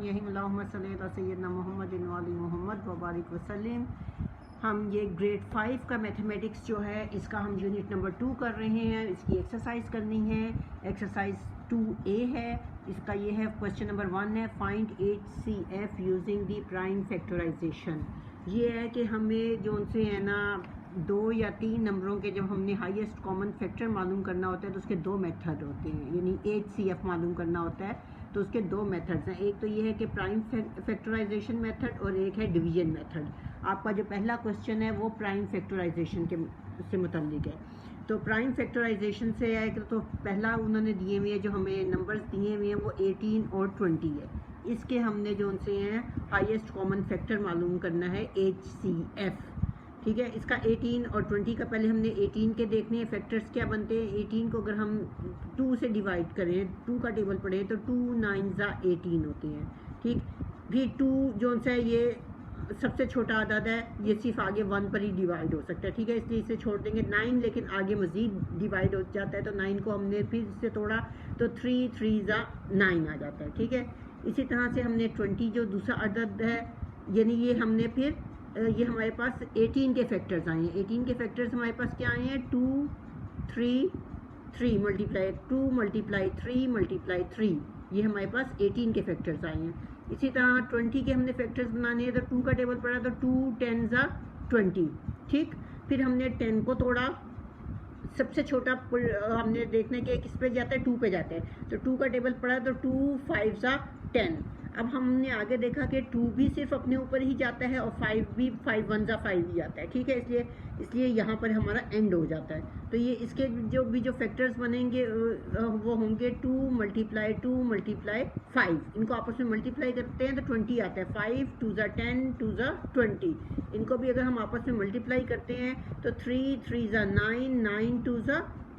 यही सैयदना मोहम्मद मोहम्मद वबारिक वसल्लम। हम ये ग्रेड 5 का मैथमेटिक्स जो है इसका हम यूनिट नंबर 2 कर रहे हैं। इसकी एक्सरसाइज करनी है। एक्सरसाइज 2A है। इसका ये है क्वेश्चन नंबर 1 है, find HCF using the prime factorization. ये है कि हमें जो उनसे है ना 2 या 3 नंबरों के जब हमने हाईएस्ट कॉमन फैक्टर मालूम करना होता है तो उसके 2 मेथड होते हैं, यानी HCF मालूम करना होता है तो उसके 2 मेथड्स हैं। एक तो ये है कि प्राइम फैक्टराइजेशन मेथड और एक है डिवीजन मेथड। आपका जो पहला क्वेश्चन है वो प्राइम फैक्टराइजेशन के से मुतल्लिक है। तो प्राइम फैक्टराइजेशन से है कि तो पहला उन्होंने दिए हुए हैं, जो हमें नंबर्स दिए हुए हैं वो 18 और 20 है। इसके हमने जो उनसे हैं हाईएस्ट कॉमन फैक्टर मालूम करना है HCF। ठीक है, इसका 18 और 20 का पहले हमने 18 के देखने हैं फैक्टर्स क्या बनते हैं। 18 को अगर हम 2 से डिवाइड करें, 2 का टेबल पढ़ें तो 2 9 18 होते हैं। ठीक, फिर 2 जो सा है ये सबसे छोटा आदद है, ये सिर्फ आगे 1 पर ही डिवाइड हो सकता है। ठीक है, इसलिए इसे छोड़ देंगे। 9 लेकिन आगे मज़ीद डिवाइड हो जाता है तो 9 को हमने फिर इससे तोड़ा तो 3 3 9 आ जाता है। ठीक है, इसी तरह से हमने 20 जो दूसरा अदद है, यानी ये हमने फिर ये हमारे पास 18 के फैक्टर्स आए हैं। 18 के फैक्टर्स हमारे पास क्या आए हैं, 2 3 3 मल्टीप्लाई 2 मल्टीप्लाई 3 मल्टीप्लाई 3, ये हमारे पास 18 के फैक्टर्स आए हैं। इसी तरह 20 के हमने फैक्टर्स बनाने हैं तो 2 का टेबल पड़ा तो 2 10 20। ठीक, फिर हमने 10 को तोड़ा, सबसे छोटा हमने देखने के किस पे जाता है, 2 पे जाता है तो 2 का टेबल पड़ा तो 2 5 10। अब हमने आगे देखा कि 2 भी सिर्फ अपने ऊपर ही जाता है और 5 भी 5 1 5 ही जाता है। ठीक है, इसलिए यहाँ पर हमारा एंड हो जाता है। तो ये इसके जो फैक्टर्स बनेंगे वो होंगे 2 मल्टीप्लाई 2 मल्टीप्लाई 5। इनको आपस में मल्टीप्लाई करते हैं तो 20 आता है। 5 2 10 2 20। इनको भी अगर हम आपस में मल्टीप्लाई करते हैं तो 3 3 9 9 2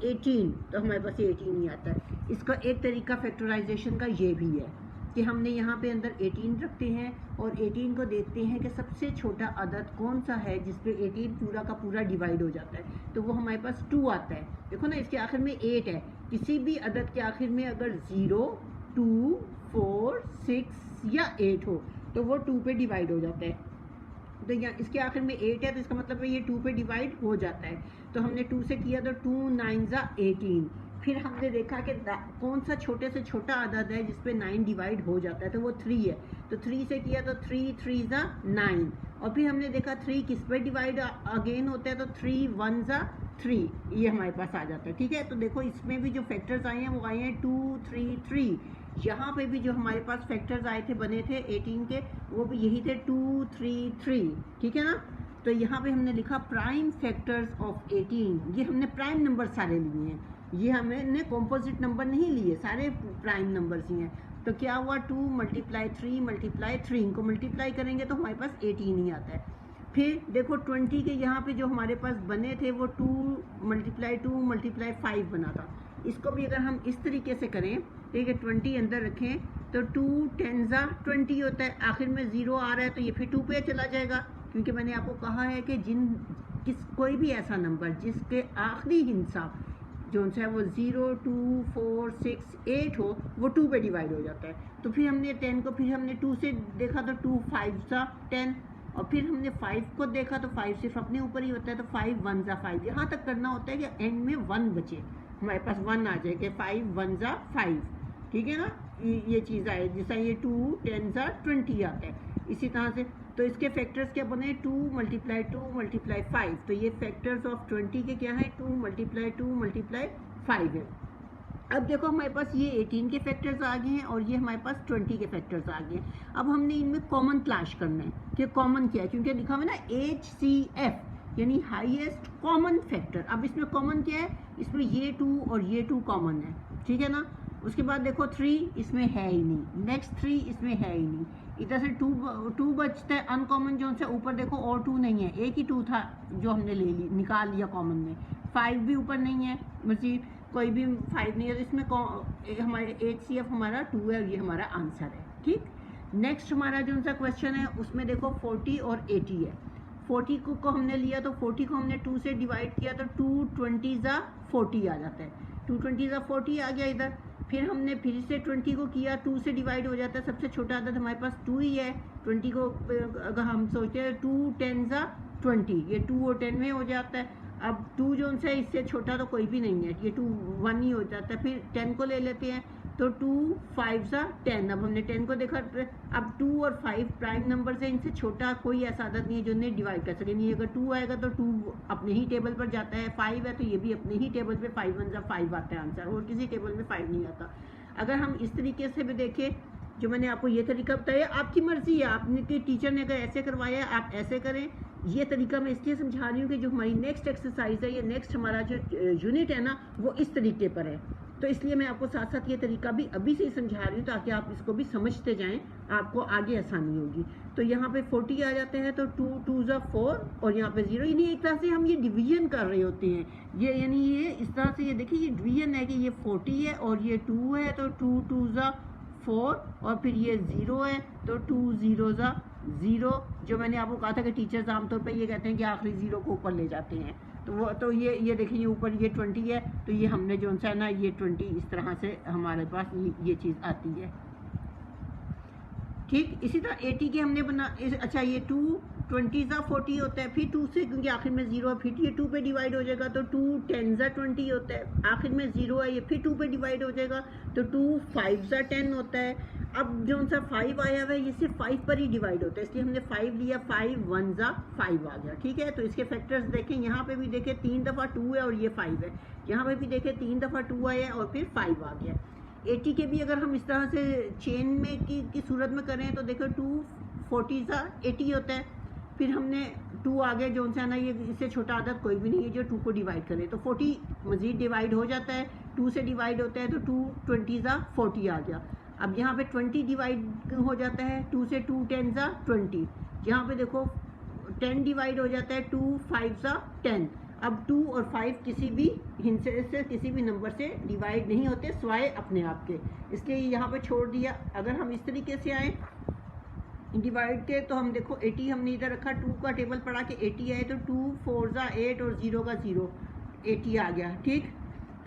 18, तो हमारे पास ये 18 ही आता है। इसका एक तरीका फैक्टराइजेशन का ये भी है कि हमने यहाँ पे अंदर 18 रखते हैं और 18 को देखते हैं कि सबसे छोटा अदद कौन सा है जिस पे 18 पूरा का पूरा डिवाइड हो जाता है, तो वो हमारे पास 2 आता है। देखो ना, इसके आखिर में 8 है। किसी भी अदद के आखिर में अगर 0 2 4 6 या 8 हो तो वो 2 पे डिवाइड हो जाता है। तो यहाँ इसके आखिर में 8 है तो इसका मतलब है ये 2 पे डिवाइड हो जाता है। तो हमने 2 से किया तो 2 9 18। फिर हमने देखा कि कौन सा छोटे से छोटा अदद है जिस पे 9 डिवाइड हो जाता है, तो वो 3 है। तो 3 से किया तो 3 3 9। और फिर हमने देखा 3 किस पे डिवाइड अगेन होता है तो 3 1 3, ये हमारे पास आ जाता है। ठीक है, तो देखो इसमें भी जो फैक्टर्स आए हैं वो आए हैं 2 3 3। यहाँ पे भी जो हमारे पास फैक्टर्स आए थे बने थे 18 के, वो भी यही थे 2 3 3। ठीक है ना, तो यहाँ पे हमने लिखा प्राइम फैक्टर्स ऑफ 18। ये हमने प्राइम नंबर सारे लिए हैं, ये हमने कॉम्पोजिट नंबर नहीं लिए, सारे प्राइम नंबर्स ही हैं। तो क्या हुआ, 2 मल्टीप्लाई 3 मल्टीप्लाई 3, इनको मल्टीप्लाई करेंगे तो हमारे पास 18 ही आता है। फिर देखो 20 के यहाँ पे जो हमारे पास बने थे वो 2 मल्टीप्लाई 2 मल्टीप्लाई 5 बना था। इसको भी अगर हम इस तरीके से करें, ठीक है, 20 अंदर रखें तो 2 10 20 होता है। आखिर में 0 आ रहा है तो ये फिर 2 पे चला जाएगा, क्योंकि मैंने आपको कहा है कि कोई भी ऐसा नंबर जिसके आखिरी हिस्सा जो है वो 0 2 4 6 8 हो वो 2 पे डिवाइड हो जाता है। तो फिर हमने 10 को फिर हमने 2 से देखा तो 2 5 10, और फिर हमने 5 को देखा तो 5 सिर्फ अपने ऊपर ही होता है तो 5 1 5। यहाँ तक करना होता है कि एंड में 1 बचे, हमारे पास 1 आ जाए कि 5 1 5। ठीक है ना, ये चीज़ आए जैसा ये 2 10 20 आता है। इसी तरह से तो इसके फैक्टर्स क्या बने, 2 मल्टीप्लाई 2 मल्टीप्लाई 5। तो ये फैक्टर्स ऑफ 20 के क्या है, 2 मल्टीप्लाई 2 मल्टीप्लाई 5 है। अब देखो हमारे पास ये 18 के फैक्टर्स आ गए हैं और ये हमारे पास 20 के फैक्टर्स आ गए हैं। अब हमने इनमें कॉमन तलाश करना है कि कॉमन क्या है, क्योंकि लिखा हुआ है ना HCF यानी हाईएस्ट कॉमन फैक्टर। अब इसमें कॉमन क्या है, इसमें ये 2 और ये 2 कॉमन है। ठीक है ना, उसके बाद देखो 3 इसमें है ही नहीं, नेक्स्ट 3 इसमें है ही नहीं, इधर से 2 बचता है अनकॉमन जो से ऊपर देखो और 2 नहीं है, एक ही 2 था जो हमने निकाल लिया कॉमन में। 5 भी ऊपर नहीं है, मजीद कोई भी 5 नहीं है, तो इसमें हमारे HCF हमारा 2 है और ये हमारा आंसर है। ठीक, नेक्स्ट हमारा जो सा क्वेश्चन है उसमें देखो 40 और 80 है। 40 को हमने लिया तो 40 को हमने 2 से डिवाइड किया तो 2 20 40 आ जाता है। 220 ज़ा 40 आ गया इधर। फिर हमने फिर से 20 को किया, 2 से डिवाइड हो जाता है, सबसे छोटा आदत हमारे पास 2 ही है। 20 को अगर हम सोचते हैं 2 10 ज़ा 20, ये 2 और 10 में हो जाता है। अब 2 जो है इससे छोटा तो कोई भी नहीं है, ये 2 1 ही हो जाता है। फिर 10 को ले लेते हैं, तो 2 5 ज़ा 10। अब हमने 10 को देखा, अब 2 और 5 प्राइम नंबर से, इनसे छोटा कोई ऐसा आदत नहीं है जो इन्हें डिवाइड कर सके। नहीं, अगर 2 आएगा तो 2 अपने ही टेबल पर जाता है, 5 है तो ये भी अपने ही टेबल पे 5 1 ज़ा 5 आता है आंसर, और किसी टेबल में 5 नहीं आता। अगर हम इस तरीके से भी देखें, जो मैंने आपको ये तरीका बताया, आपकी मर्ज़ी है, आपने के टीचर ने अगर ऐसे करवाया आप ऐसे करें। ये तरीका मैं इसलिए समझा रही हूँ कि जो हमारी नेक्स्ट एक्सरसाइज है, ये नेक्स्ट हमारा जो यूनिट है ना, वो इस तरीके पर है, तो इसलिए मैं आपको साथ साथ ये तरीका भी अभी से ही समझा रही हूँ ताकि आप इसको भी समझते जाएं, आपको आगे आसानी होगी। तो यहाँ पे 40 आ जाते हैं, तो 2 2 ज़ा 4 और यहाँ पे 0, यानी एक तरह से हम ये डिवीजन कर रहे होते हैं। ये यानी ये इस तरह से, ये देखिए ये डिवीजन है कि ये 40 है और ये 2 है, तो 2 2 ज़ा 4 और फिर ये 0 है, तो 2 0 ज़ा 0। जो मैंने आपको कहा था कि टीचर्स आमतौर पर ये कहते हैं कि आखिरी 0 को ऊपर ले जाते हैं, तो वो तो ये देखिए ऊपर ये 20 है, तो ये हमने जो सा है ना, ये 20 इस तरह से हमारे पास ये चीज़ आती है। ठीक इसी तरह 80 के हमने अच्छा ये 2 20 ज़ा 40 होता है, फिर 2 से, क्योंकि आखिर में 0 है, फिर ये 2 पे डिवाइड हो जाएगा, तो 2 10 ज़ा 20 होता है, आखिर में 0 है, ये फिर 2 पे डिवाइड हो जाएगा, तो 2 5 ज़ा 10 होता है। अब जो सा 5 आया हुआ है ये सिर्फ 5 पर ही डिवाइड होता है, इसलिए हमने 5 लिया, 5 1 ज़ा 5 आ गया। ठीक है, तो इसके फैक्टर्स देखें, यहाँ पे भी देखें 3 दफ़ा 2 है और ये 5 है, यहाँ पे भी देखें 3 दफ़ा 2 आया है और फिर 5 आ गया। 80 के भी अगर हम इस तरह से चेन में की सूरत में करें तो देखो 2 40 ज़ा 80 होता है, फिर हमने 2 आ गया जो सा ना, ये इससे छोटा आदत कोई भी नहीं है जो 2 को डिवाइड करे, तो 40 मज़ीद डिवाइड हो जाता है, 2 से डिवाइड होता है, तो 2 20 ज़ा 40 आ गया। अब यहाँ पे 20 डिवाइड हो जाता है, 2 से 2 10 ज़ा 20, यहाँ पे देखो 10 डिवाइड हो जाता है, 2 5 ज़ा 10। अब 2 और 5 किसी भी हिस्से से, किसी भी नंबर से डिवाइड नहीं होते स्वाय अपने आप के, इसलिए यहाँ पे छोड़ दिया। अगर हम इस तरीके से आए डिवाइड के, तो हम देखो 80 हमने इधर रखा, 2 का टेबल पढ़ा के 80 आए, तो 2 4 ज़ा 8 और 0 का 0, 80 आ गया। ठीक,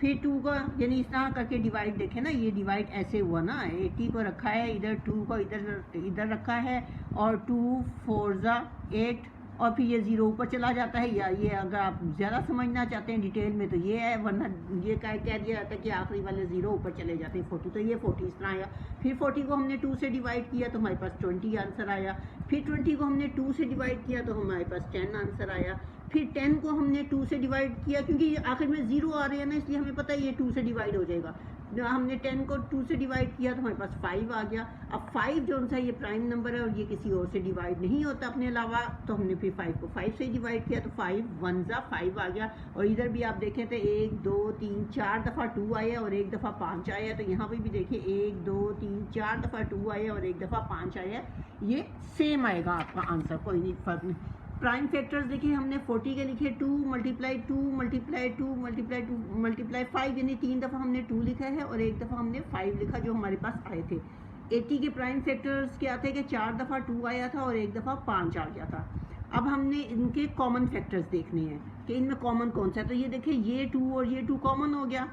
फिर 2 का यानी इस तरह करके डिवाइड देखें ना, ये डिवाइड ऐसे हुआ ना, 80 को रखा है इधर, 2 को इधर रखा है, और 2 4 ज़ा 8 और फिर ये 0 ऊपर चला जाता है। या ये अगर आप ज़्यादा समझना चाहते हैं डिटेल में तो ये है, वरना ये कह दिया जाता है कि आखिरी वाले 0 ऊपर चले जाते हैं 40, तो ये 40 इस तरह आया। फिर 40 को हमने 2 से डिवाइड किया तो हमारे पास 20 आंसर आया, फिर 20 को हमने 2 से डिवाइड किया तो हमारे पास 10 आंसर आया, फिर 10 को हमने 2 से डिवाइड किया, क्योंकि आखिर में 0 आ रहे हैं ना, इसलिए हमें पता है ये 2 से डिवाइड हो जाएगा। हमने 10 को 2 से डिवाइड किया तो हमारे पास 5 आ गया। अब 5 जो सा ये प्राइम नंबर है और ये किसी और से डिवाइड नहीं होता अपने अलावा, तो हमने फिर 5 को 5 से डिवाइड किया तो 5 1 ज़ा 5 आ गया। और इधर भी आप देखें तो 1 2 3 4 दफ़ा 2 आया और 1 दफ़ा 5 आया, तो यहाँ पे भी देखिए 1 2 3 4 दफ़ा 2 आया और 1 दफ़ा 5 आया, ये सेम आएगा आपका आंसर, कोई नहीं फर्क नहीं। प्राइम फैक्टर्स देखिए हमने 40 के लिखे 2 मल्टीप्लाई 2 मल्टीप्लाई 2 मल्टीप्लाई 2 मल्टीप्लाई 5, यानी 3 दफ़ा हमने 2 लिखा है और 1 दफ़ा हमने 5 लिखा जो हमारे पास आए थे। 80 के प्राइम फैक्टर्स क्या थे कि 4 दफ़ा 2 आया था और 1 दफ़ा 5 आ गया था। अब हमने इनके कॉमन फैक्टर्स देखने हैं कि इनमें कॉमन कौन सा है, तो ये देखिए ये 2 और ये 2 कॉमन हो गया।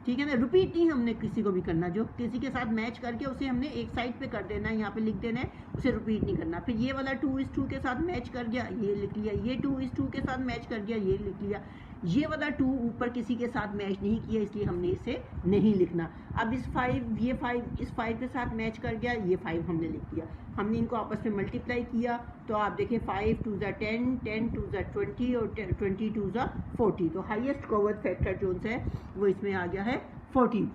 ठीक है ना, रिपीट नहीं हमने किसी को भी करना, जो किसी के साथ मैच करके उसे हमने एक साइड पे कर देना है, यहाँ पे लिख देना है, उसे रिपीट नहीं करना। फिर ये वाला 2:2 के साथ मैच कर गया, ये लिख लिया, ये 2:2 के साथ मैच कर गया, ये लिख लिया। ये वाला 2 ऊपर किसी के साथ मैच नहीं किया, इसलिए हमने इसे नहीं लिखना। अब इस 5 ये 5 इस 5 के साथ मैच कर गया, ये 5 हमने लिख दिया। हमने इनको आपस में मल्टीप्लाई किया तो आप देखें 5 2 ज़ा 10 10 2 ज़ा 20 और 20 2 ज़ा 40, तो हाईएस्ट कॉमन फैक्टर जो है वो इसमें आ गया है 40।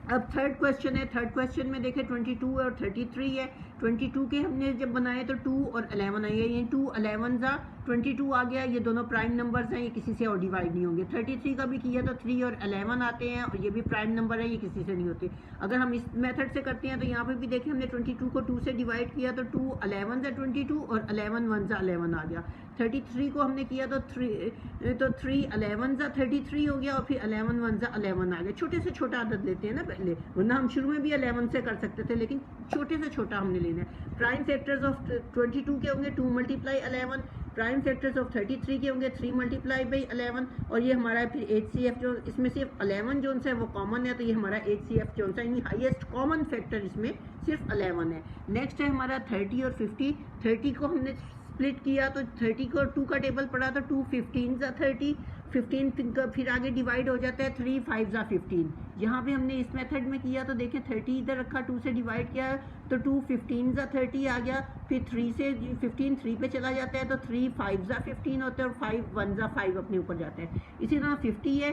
अब थर्ड क्वेश्चन है, थर्ड क्वेश्चन में देखें 22 और 33 है। 22 के हमने जब बनाए तो 2 और 11 आई है, ये 2 11 ज़ा 22 आ गया, ये दोनों प्राइम नंबर्स हैं, ये किसी से और डिवाइड नहीं होंगे। 33 का भी किया तो 3 और 11 आते हैं और ये भी प्राइम नंबर है, ये किसी से नहीं होते। अगर हम इस मेथड से करते हैं तो यहाँ पे भी देखें हमने 22 को 2 से डिवाइड किया तो 2 11 ज़ा 22 और 11 1 ज़ा 11 आ गया। 33 को हमने किया तो 3 11 ज़ा 33 हो गया और फिर 11 1 ज़ा 11 आ गया। छोटे से छोटा आदत लेते हैं ना पहले, वरना हम शुरू में भी 11 से कर सकते थे, लेकिन छोटे से छोटा हमने लेना है। प्राइम फैक्टर्स ऑफ 22 के होंगे 2 मल्टीप्लाई 11, प्राइम फैक्टर्स ऑफ 33 के होंगे 3 मल्टीप्लाई बाई 11 और ये हमारा फिर HCF जो इसमें सिर्फ 11 जो है वो कॉमन है, तो ये हमारा HCF जो है यानी हाईएस्ट कॉमन फैक्टर इसमें सिर्फ 11 है। नेक्स्ट है हमारा 30 और 50। 30 को हमने स्प्लिट किया तो 30 को 2 का टेबल पड़ा तो 2 15 30, 15 फिर आगे डिवाइड हो जाता है 3 5 15। यहाँ पे हमने इस मेथड में किया तो देखें 30 इधर रखा, 2 से डिवाइड किया तो 2 15 30 आ गया, फिर 3 से 15 3 पे चला जाता है तो 3 5 15 होता है और 5 1 5 अपने ऊपर जाता है। इसी तरह 50 है,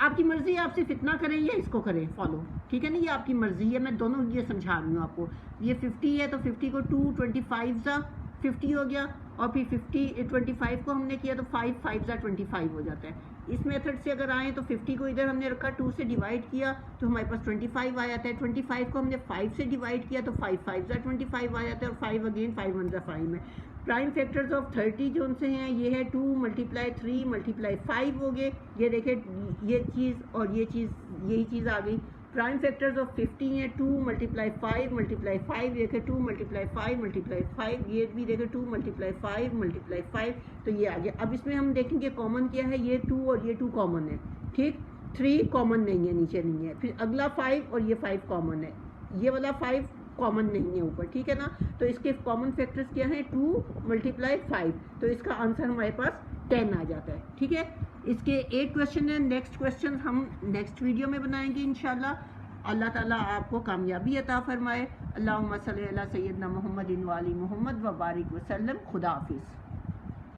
आपकी मर्जी है आप सिर्फ इतना करें या इसको करें फॉलो, ठीक है ना, ये आपकी मर्जी है, मैं दोनों ये समझा रही हूँ आपको। ये 50 है तो 50 को 2 25 50 हो गया और फिर 25 को हमने किया तो 5 5 25 हो जाता है। इस मेथड से अगर आए तो 50 को इधर हमने रखा, 2 से डिवाइड किया तो हमारे पास 25 आ जाता है। 25 को हमने 5 से डिवाइड किया तो 5 5 25 आ जाता है और 5 अगेन 5 1 5 में। प्राइम फैक्टर्स ऑफ 30 जो उनसे हैं ये है 2 मल्टीप्लाई 3 मल्टीप्लाई 5 हो गए। ये देखें ये चीज़ और ये चीज़ यही चीज़ आ गई। प्राइम फैक्टर्स ऑफ 50 है 2 मल्टीप्लाई 5 मल्टीप्लाई 5, देखें 2 मल्टीप्लाई 5 मल्टीप्लाई 5, ये भी देखें 2 मल्टीप्लाई 5 मल्टीप्लाई 5, तो ये आ गया। अब इसमें हम देखेंगे कॉमन क्या है, ये 2 और ये 2 कॉमन है, ठीक, 3 कॉमन नहीं है, नीचे नहीं है, फिर अगला 5 और ये 5 कॉमन है, ये वाला 5 कॉमन नहीं है ऊपर, ठीक है ना। तो इसके कॉमन फैक्टर्स क्या है 2 मल्टीप्लाई 5, तो इसका आंसर हमारे पास 10 आ जाता है, ठीक है। इसके 8 क्वेश्चन है, नेक्स्ट क्वेश्चन हम नेक्स्ट वीडियो में बनाएंगे इंशाल्लाह। अल्लाह ताला आपको कामयाबी अता फरमाए। अल्लाहुम्मा सल्ली अला सय्यदना मुहम्मदिन व आलि मुहम्मद व बारिक वसल्लम। खुदा हाफिज़।